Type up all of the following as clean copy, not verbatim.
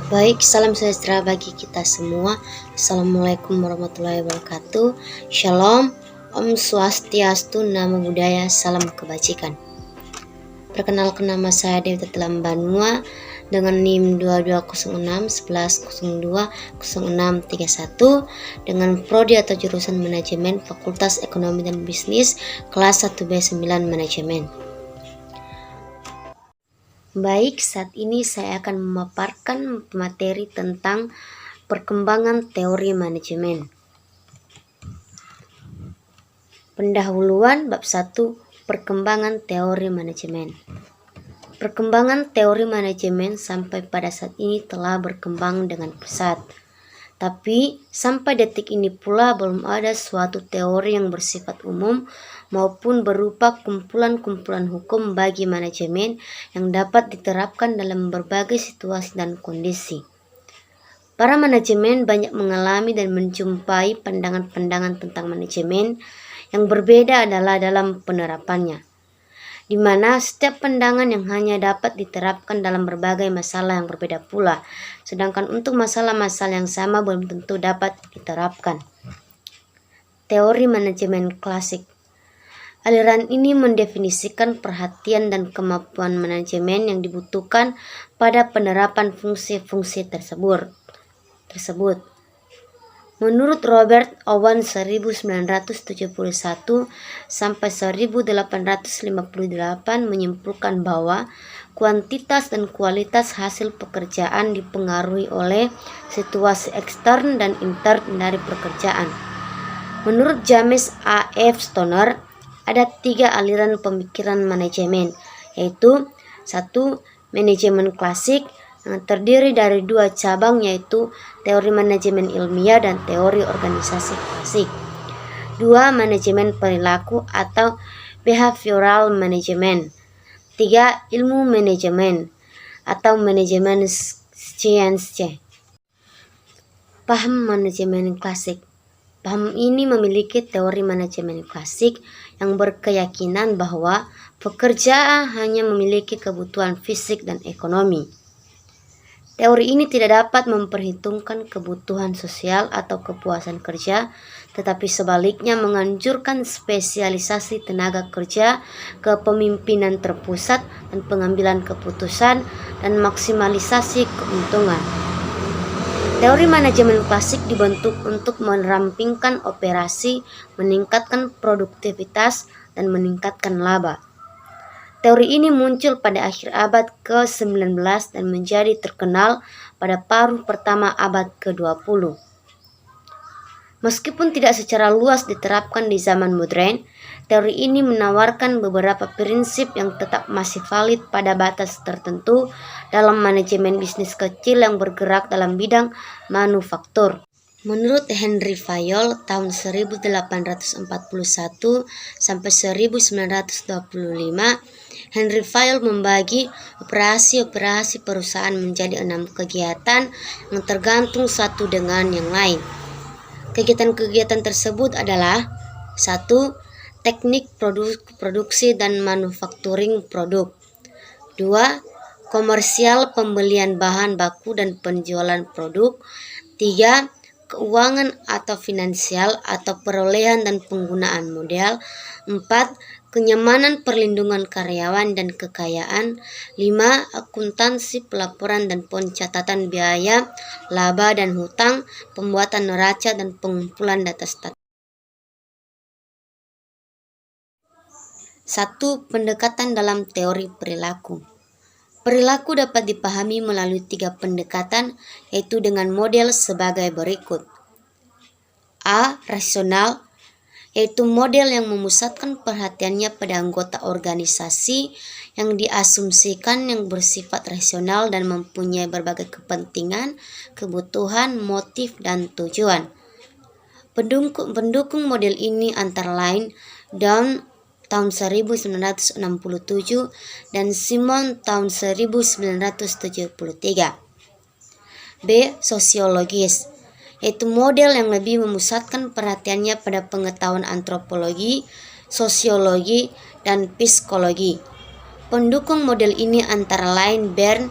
Baik, salam sejahtera bagi kita semua. Assalamualaikum warahmatullahi wabarakatuh. Shalom, Om Swastiastu, Namo Buddhaya, salam kebajikan. Perkenalkan, nama saya Dewi Tetelam Banua dengan NIM 2206 1102 0631 dengan prodi atau jurusan manajemen Fakultas Ekonomi dan Bisnis kelas 1B9 manajemen. Baik, saat ini saya akan memaparkan materi tentang perkembangan teori manajemen. Pendahuluan bab 1, perkembangan teori manajemen. Perkembangan teori manajemen sampai pada saat ini telah berkembang dengan pesat. Tapi sampai detik ini pula belum ada suatu teori yang bersifat umum maupun berupa kumpulan-kumpulan hukum bagi manajemen yang dapat diterapkan dalam berbagai situasi dan kondisi. Para manajemen banyak mengalami dan menjumpai pandangan-pandangan tentang manajemen yang berbeda adalah dalam penerapannya, di mana setiap pandangan yang hanya dapat diterapkan dalam berbagai masalah yang berbeda pula, sedangkan untuk masalah-masalah yang sama belum tentu dapat diterapkan. Teori manajemen klasik. Aliran ini mendefinisikan perhatian dan kemampuan manajemen yang dibutuhkan pada penerapan fungsi-fungsi tersebut. Menurut Robert Owen 1971 sampai 1858 menyimpulkan bahwa kuantitas dan kualitas hasil pekerjaan dipengaruhi oleh situasi ekstern dan intern dari pekerjaan. Menurut James A. F. Stoner, ada 3 aliran pemikiran manajemen, yaitu 1. Manajemen klasik, yang terdiri dari 2 cabang, yaitu teori manajemen ilmiah dan teori organisasi klasik. 2. Manajemen perilaku atau behavioral management. 3. Ilmu manajemen atau manajemen science. Paham manajemen klasik. Paham ini memiliki teori manajemen klasik yang berkeyakinan bahwa pekerja hanya memiliki kebutuhan fisik dan ekonomi. Teori ini tidak dapat memperhitungkan kebutuhan sosial atau kepuasan kerja, tetapi sebaliknya menganjurkan spesialisasi tenaga kerja, kepemimpinan terpusat, dan pengambilan keputusan, dan maksimalisasi keuntungan. Teori manajemen klasik dibentuk untuk merampingkan operasi, meningkatkan produktivitas, dan meningkatkan laba. Teori ini muncul pada akhir abad ke-19 dan menjadi terkenal pada paruh pertama abad ke-20. Meskipun tidak secara luas diterapkan di zaman modern, teori ini menawarkan beberapa prinsip yang tetap masih valid pada batas tertentu dalam manajemen bisnis kecil yang bergerak dalam bidang manufaktur. Menurut Henry Fayol tahun 1841 sampai 1925, Henry Fayol membagi operasi-operasi perusahaan menjadi 6 kegiatan yang tergantung satu dengan yang lain. Kegiatan-kegiatan tersebut adalah 1. Teknik produksi dan manufacturing produk. 2. Komersial pembelian bahan baku dan penjualan produk. 3. Keuangan atau finansial atau perolehan dan penggunaan modal. 4. Kenyamanan perlindungan karyawan dan kekayaan. 5. Akuntansi, pelaporan dan pencatatan biaya, laba dan hutang, pembuatan neraca dan pengumpulan data statistik. 1. Pendekatan dalam teori perilaku. Perilaku dapat dipahami melalui 3 pendekatan, yaitu dengan model sebagai berikut. A. Rasional, yaitu model yang memusatkan perhatiannya pada anggota organisasi yang diasumsikan yang bersifat rasional dan mempunyai berbagai kepentingan, kebutuhan, motif, dan tujuan. Pendukung model ini antara lain Dawn tahun 1967 dan Simon tahun 1973. B. Sosiologis, yaitu model yang lebih memusatkan perhatiannya pada pengetahuan antropologi, sosiologi, dan psikologi. Pendukung model ini antara lain Bern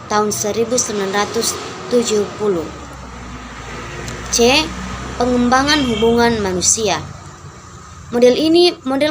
tahun 1970. C. Pengembangan hubungan manusia. Model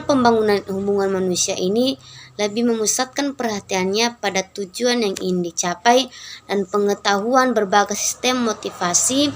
pembangunan hubungan manusia ini lebih memusatkan perhatiannya pada tujuan yang ingin dicapai dan pengetahuan berbagai sistem motivasi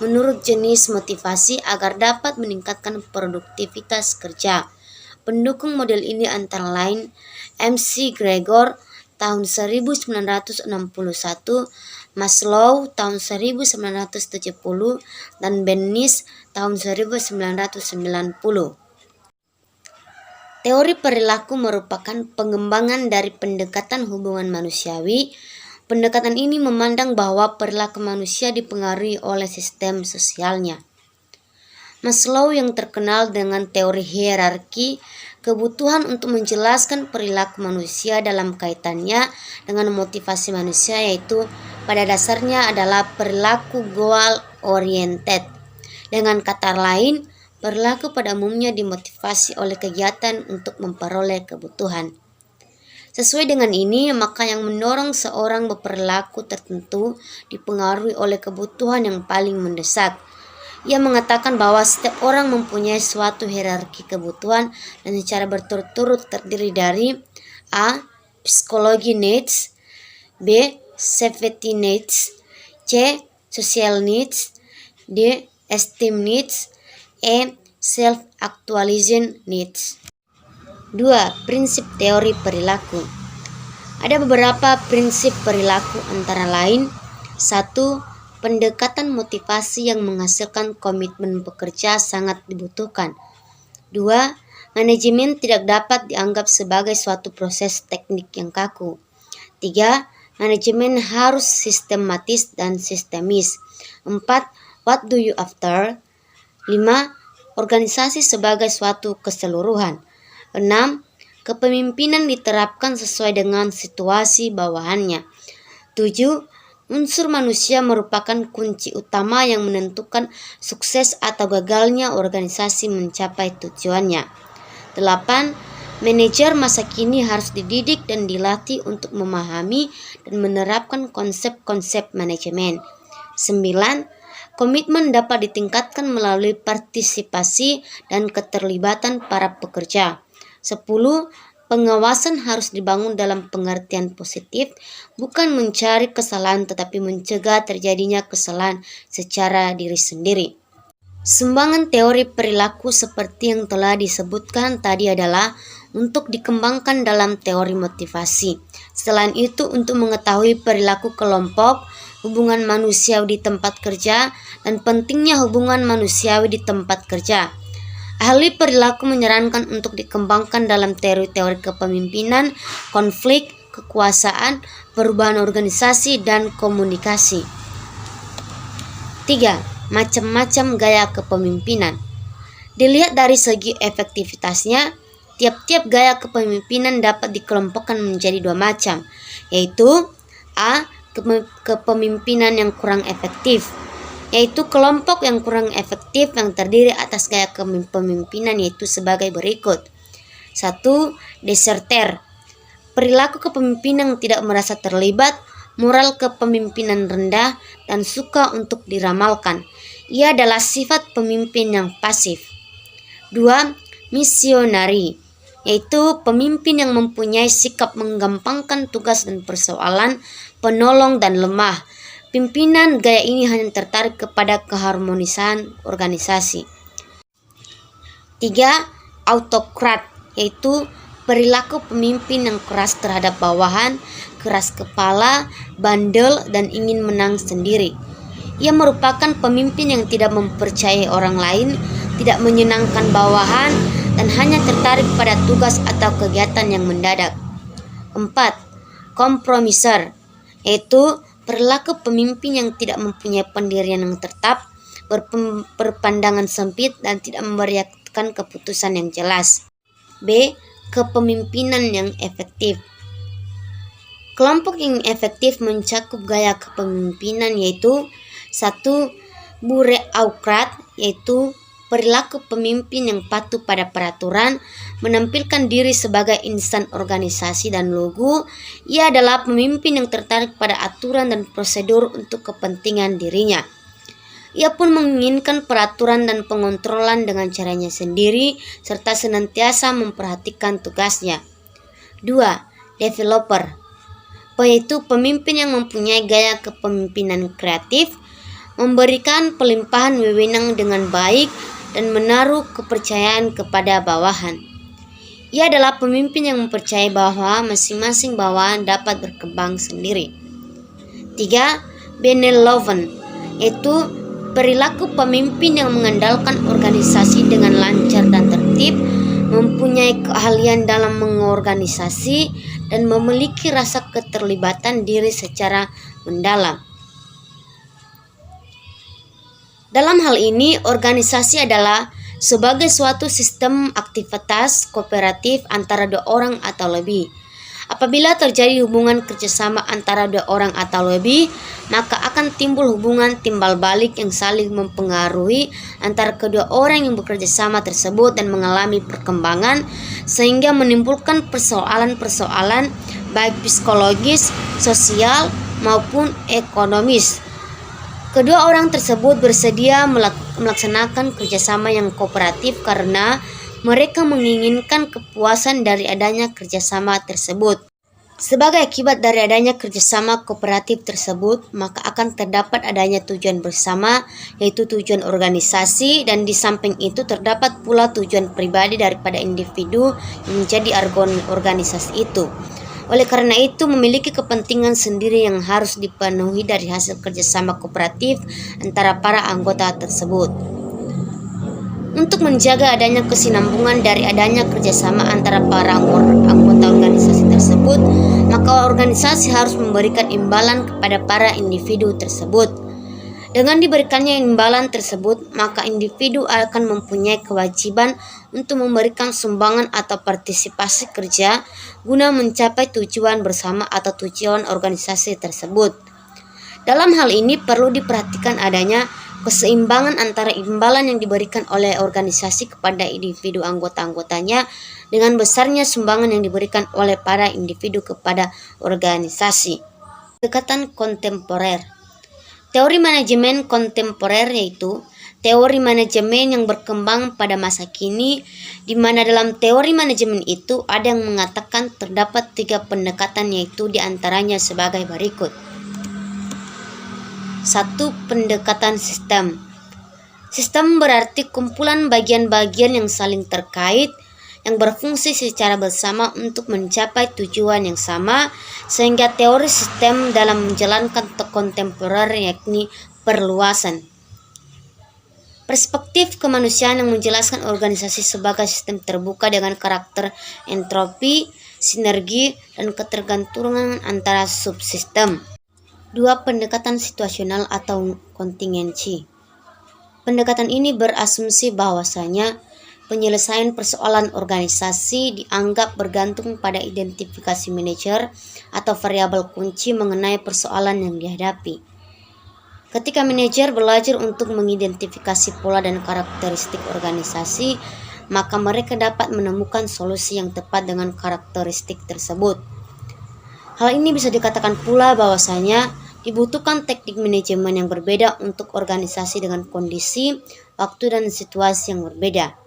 menurut jenis motivasi agar dapat meningkatkan produktivitas kerja. Pendukung model ini antara lain MC Gregor tahun 1961, Maslow tahun 1970, dan Bennis tahun 1990. Teori perilaku merupakan pengembangan dari pendekatan hubungan manusiawi. Pendekatan ini memandang bahwa perilaku manusia dipengaruhi oleh sistem sosialnya. Maslow yang terkenal dengan teori hierarki kebutuhan untuk menjelaskan perilaku manusia dalam kaitannya dengan motivasi manusia, yaitu pada dasarnya adalah perilaku goal oriented. Dengan kata lain, perilaku pada umumnya dimotivasi oleh kegiatan untuk memperoleh kebutuhan. Sesuai dengan ini, maka yang mendorong seorang berperilaku tertentu dipengaruhi oleh kebutuhan yang paling mendesak. Ia mengatakan bahwa setiap orang mempunyai suatu hierarki kebutuhan dan secara berturut-turut terdiri dari A. Psychology needs, B. Safety needs, C. Social needs, D. Esteem needs, E. Self-actualization needs. 2. Prinsip teori perilaku. Ada beberapa prinsip perilaku antara lain: 1. Pendekatan motivasi yang menghasilkan komitmen pekerja sangat dibutuhkan. 2. Manajemen tidak dapat dianggap sebagai suatu proses teknik yang kaku. 3. Manajemen harus sistematis dan sistemis. 4. What do you after? 5. Organisasi sebagai suatu keseluruhan. 6. Kepemimpinan diterapkan sesuai dengan situasi bawahannya. 7. Unsur manusia merupakan kunci utama yang menentukan sukses atau gagalnya organisasi mencapai tujuannya. 8. Manajer masa kini harus dididik dan dilatih untuk memahami dan menerapkan konsep-konsep manajemen. 9. Komitmen dapat ditingkatkan melalui partisipasi dan keterlibatan para pekerja. 10. Pengawasan harus dibangun dalam pengertian positif, bukan mencari kesalahan tetapi mencegah terjadinya kesalahan secara diri sendiri. Sumbangan teori perilaku seperti yang telah disebutkan tadi adalah untuk dikembangkan dalam teori motivasi. Selain itu, untuk mengetahui perilaku kelompok, hubungan manusiawi di tempat kerja, dan pentingnya hubungan manusiawi di tempat kerja. Ahli perilaku menyarankan untuk dikembangkan dalam teori-teori kepemimpinan, konflik, kekuasaan, perubahan organisasi, dan komunikasi. 3. Macam-macam gaya kepemimpinan. Dilihat dari segi efektivitasnya, tiap-tiap gaya kepemimpinan dapat dikelompokkan menjadi 2 macam, yaitu A. Kepemimpinan yang kurang efektif, yaitu kelompok yang kurang efektif yang terdiri atas gaya kepemimpinan yaitu sebagai berikut. 1. Deserter. Perilaku kepemimpinan yang tidak merasa terlibat, moral kepemimpinan rendah, dan suka untuk diramalkan. Ia adalah sifat pemimpin yang pasif. 2. Misionari, yaitu pemimpin yang mempunyai sikap menggampangkan tugas dan persoalan, penolong dan lemah. Pimpinan gaya ini hanya tertarik kepada keharmonisan organisasi. 3. Autokrat, yaitu perilaku pemimpin yang keras terhadap bawahan, keras kepala, bandel, dan ingin menang sendiri. Ia merupakan pemimpin yang tidak mempercayai orang lain, tidak menyenangkan bawahan, dan hanya tertarik pada tugas atau kegiatan yang mendadak. 4. Kompromiser, yaitu perilaku pemimpin yang tidak mempunyai pendirian yang tetap, berpandangan sempit, dan tidak memberikan keputusan yang jelas. B. Kepemimpinan yang efektif. Kelompok yang efektif mencakup gaya kepemimpinan yaitu 1. Bureaukrat, yaitu perilaku pemimpin yang patuh pada peraturan, menampilkan diri sebagai insan organisasi dan logo. Ia adalah pemimpin yang tertarik pada aturan dan prosedur untuk kepentingan dirinya. Ia pun menginginkan peraturan dan pengontrolan dengan caranya sendiri, serta senantiasa memperhatikan tugasnya. 2. Developer, yaitu pemimpin yang mempunyai gaya kepemimpinan kreatif, memberikan pelimpahan wewenang dengan baik, dan menaruh kepercayaan kepada bawahan. Ia adalah pemimpin yang mempercayai bahwa masing-masing bawahan dapat berkembang sendiri. 3. Benevolent, yaitu perilaku pemimpin yang mengandalkan organisasi dengan lancar dan tertib, mempunyai keahlian dalam mengorganisasi, dan memiliki rasa keterlibatan diri secara mendalam. Dalam hal ini, organisasi adalah sebagai suatu sistem aktivitas kooperatif antara dua orang atau lebih. Apabila terjadi hubungan kerjasama antara dua orang atau lebih, maka akan timbul hubungan timbal balik yang saling mempengaruhi antara kedua orang yang bekerja sama tersebut dan mengalami perkembangan, sehingga menimbulkan persoalan-persoalan baik psikologis, sosial, maupun ekonomis. Kedua orang tersebut bersedia melaksanakan kerjasama yang kooperatif karena mereka menginginkan kepuasan dari adanya kerjasama tersebut. Sebagai akibat dari adanya kerjasama kooperatif tersebut, maka akan terdapat adanya tujuan bersama, yaitu tujuan organisasi, dan di samping itu terdapat pula tujuan pribadi daripada individu yang menjadi organisasi itu. Oleh karena itu, memiliki kepentingan sendiri yang harus dipenuhi dari hasil kerjasama kooperatif antara para anggota tersebut. Untuk menjaga adanya kesinambungan dari adanya kerjasama antara para anggota organisasi tersebut, maka organisasi harus memberikan imbalan kepada para individu tersebut. Dengan diberikannya imbalan tersebut, maka individu akan mempunyai kewajiban untuk memberikan sumbangan atau partisipasi kerja guna mencapai tujuan bersama atau tujuan organisasi tersebut. Dalam hal ini perlu diperhatikan adanya keseimbangan antara imbalan yang diberikan oleh organisasi kepada individu anggota-anggotanya dengan besarnya sumbangan yang diberikan oleh para individu kepada organisasi. Pendekatan kontemporer. Teori manajemen kontemporer yaitu teori manajemen yang berkembang pada masa kini, di mana dalam teori manajemen itu ada yang mengatakan terdapat 3 pendekatan, yaitu diantaranya sebagai berikut. 1. Pendekatan sistem. Sistem berarti kumpulan bagian-bagian yang saling terkait, yang berfungsi secara bersama untuk mencapai tujuan yang sama, sehingga teori sistem dalam menjalankan kontemporer yakni perluasan. Perspektif kemanusiaan yang menjelaskan organisasi sebagai sistem terbuka dengan karakter entropi, sinergi, dan ketergantungan antara subsistem. 2. Pendekatan situasional atau kontingensi. Pendekatan ini berasumsi bahwasanya penyelesaian persoalan organisasi dianggap bergantung pada identifikasi manajer atau variabel kunci mengenai persoalan yang dihadapi. Ketika manajer belajar untuk mengidentifikasi pola dan karakteristik organisasi, maka mereka dapat menemukan solusi yang tepat dengan karakteristik tersebut. Hal ini bisa dikatakan pula bahwasanya dibutuhkan teknik manajemen yang berbeda untuk organisasi dengan kondisi, waktu, dan situasi yang berbeda.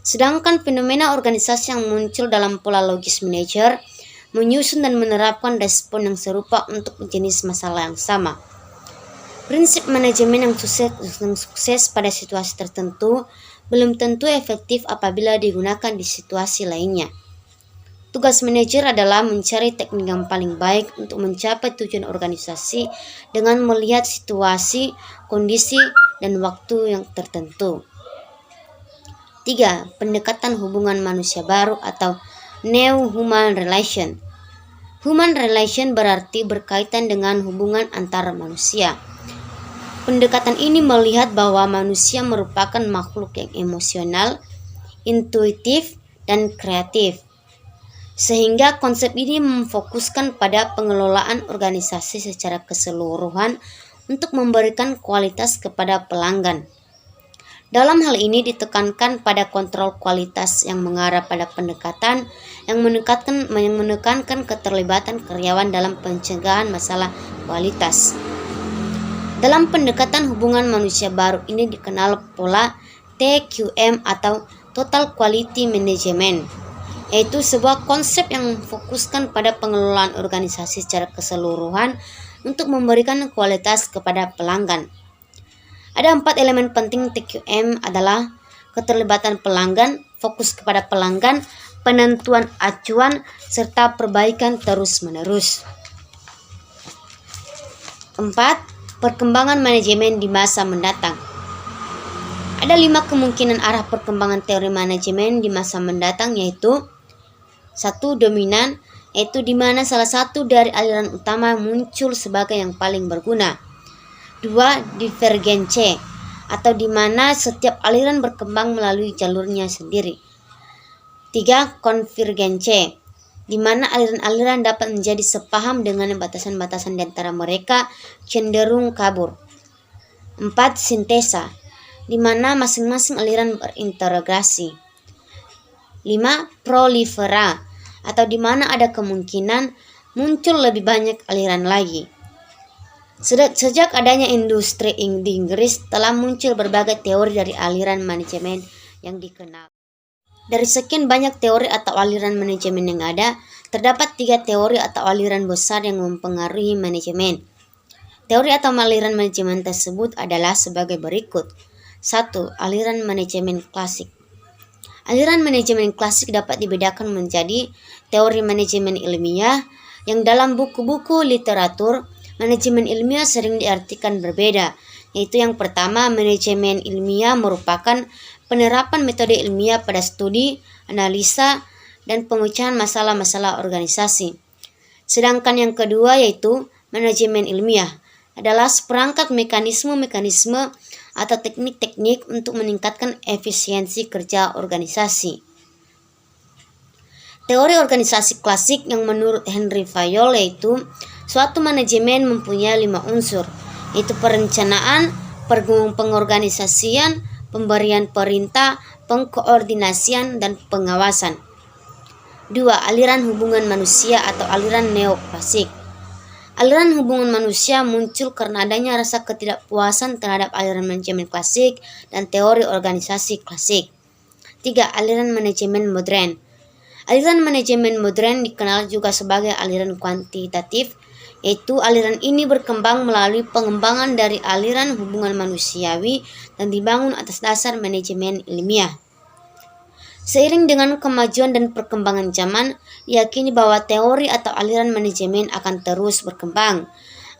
Sedangkan fenomena organisasi yang muncul dalam pola logis manajer menyusun dan menerapkan respon yang serupa untuk jenis masalah yang sama. Prinsip manajemen yang sukses pada situasi tertentu belum tentu efektif apabila digunakan di situasi lainnya. Tugas manajer adalah mencari teknik yang paling baik untuk mencapai tujuan organisasi dengan melihat situasi, kondisi, dan waktu yang tertentu. 3. Pendekatan hubungan manusia baru atau New Human Relation. Human Relation berarti berkaitan dengan hubungan antar manusia. Pendekatan ini melihat bahwa manusia merupakan makhluk yang emosional, intuitif, dan kreatif. Sehingga konsep ini memfokuskan pada pengelolaan organisasi secara keseluruhan untuk memberikan kualitas kepada pelanggan. Dalam hal ini ditekankan pada kontrol kualitas yang mengarah pada pendekatan yang menekankan keterlibatan karyawan dalam pencegahan masalah kualitas. Dalam pendekatan hubungan manusia baru ini dikenal pola TQM atau Total Quality Management, yaitu sebuah konsep yang memfokuskan pada pengelolaan organisasi secara keseluruhan untuk memberikan kualitas kepada pelanggan. Ada 4 elemen penting TQM adalah keterlibatan pelanggan, fokus kepada pelanggan, penentuan acuan, serta perbaikan terus-menerus. 4. Perkembangan manajemen di masa mendatang. Ada 5 kemungkinan arah perkembangan teori manajemen di masa mendatang, yaitu 1. Dominan, yaitu di mana salah satu dari aliran utama muncul sebagai yang paling berguna. 2. Divergence, atau di mana setiap aliran berkembang melalui jalurnya sendiri. 3. Convergence, di mana aliran-aliran dapat menjadi sepaham dengan batasan-batasan di antara mereka cenderung kabur. 4. Sintesa, di mana masing-masing aliran berintegrasi. 5. Prolifera, atau di mana ada kemungkinan muncul lebih banyak aliran lagi. Sejak adanya industri di Inggris, telah muncul berbagai teori dari aliran manajemen yang dikenal. Dari sekian banyak teori atau aliran manajemen yang ada, terdapat 3 teori atau aliran besar yang mempengaruhi manajemen. Teori atau aliran manajemen tersebut adalah sebagai berikut. 1. Aliran manajemen klasik. Aliran manajemen klasik dapat dibedakan menjadi teori manajemen ilmiah, yang dalam buku-buku literatur manajemen ilmiah sering diartikan berbeda, yaitu yang pertama, manajemen ilmiah merupakan penerapan metode ilmiah pada studi, analisa, dan pemecahan masalah-masalah organisasi. Sedangkan yang kedua, yaitu manajemen ilmiah, adalah seperangkat mekanisme-mekanisme atau teknik-teknik untuk meningkatkan efisiensi kerja organisasi. Teori organisasi klasik yang menurut Henry Fayol yaitu suatu manajemen mempunyai 5 unsur, yaitu perencanaan, pengorganisasian, pemberian perintah, pengkoordinasian, dan pengawasan. 2. Aliran hubungan manusia atau aliran neoklasik. Aliran hubungan manusia muncul karena adanya rasa ketidakpuasan terhadap aliran manajemen klasik dan teori organisasi klasik. 3. Aliran manajemen modern. Aliran manajemen modern dikenal juga sebagai aliran kuantitatif, yaitu aliran ini berkembang melalui pengembangan dari aliran hubungan manusiawi dan dibangun atas dasar manajemen ilmiah. Seiring dengan kemajuan dan perkembangan zaman, diyakini bahwa teori atau aliran manajemen akan terus berkembang.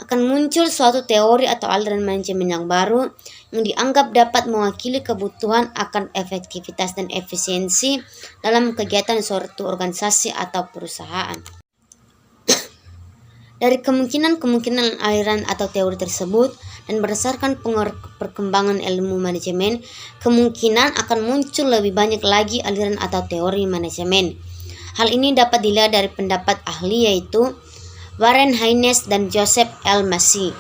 Akan muncul suatu teori atau aliran manajemen yang baru yang dianggap dapat mewakili kebutuhan akan efektivitas dan efisiensi dalam kegiatan suatu organisasi atau perusahaan. Dari kemungkinan aliran atau teori tersebut dan berdasarkan perkembangan ilmu manajemen, kemungkinan akan muncul lebih banyak lagi aliran atau teori manajemen. Hal ini dapat dilihat dari pendapat ahli yaitu Warren Haynes dan Joseph L. Massey.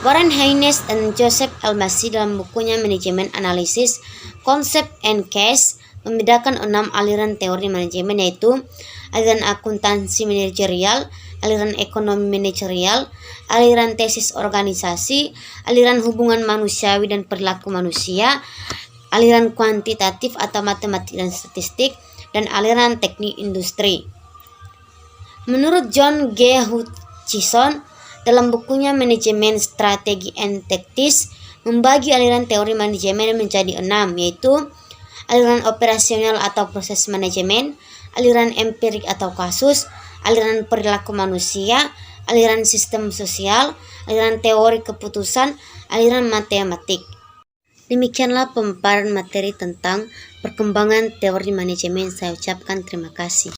Warren Haynes dan Joseph L. Massey dalam bukunya Manajemen Analisis, Concept and Case membedakan 6 aliran teori manajemen yaitu aliran akuntansi manajerial, aliran ekonomi manajerial, aliran tesis organisasi, aliran hubungan manusiawi dan perilaku manusia, aliran kuantitatif atau matematik dan statistik, dan aliran teknik industri. Menurut John G. Hutchison, dalam bukunya Manajemen Strategi and Tactics, membagi aliran teori manajemen menjadi 6, yaitu aliran operasional atau proses manajemen, aliran empirik atau kasus, aliran perilaku manusia, aliran sistem sosial, aliran teori keputusan, aliran matematik. Demikianlah pemaparan materi tentang perkembangan teori manajemen. Saya ucapkan terima kasih.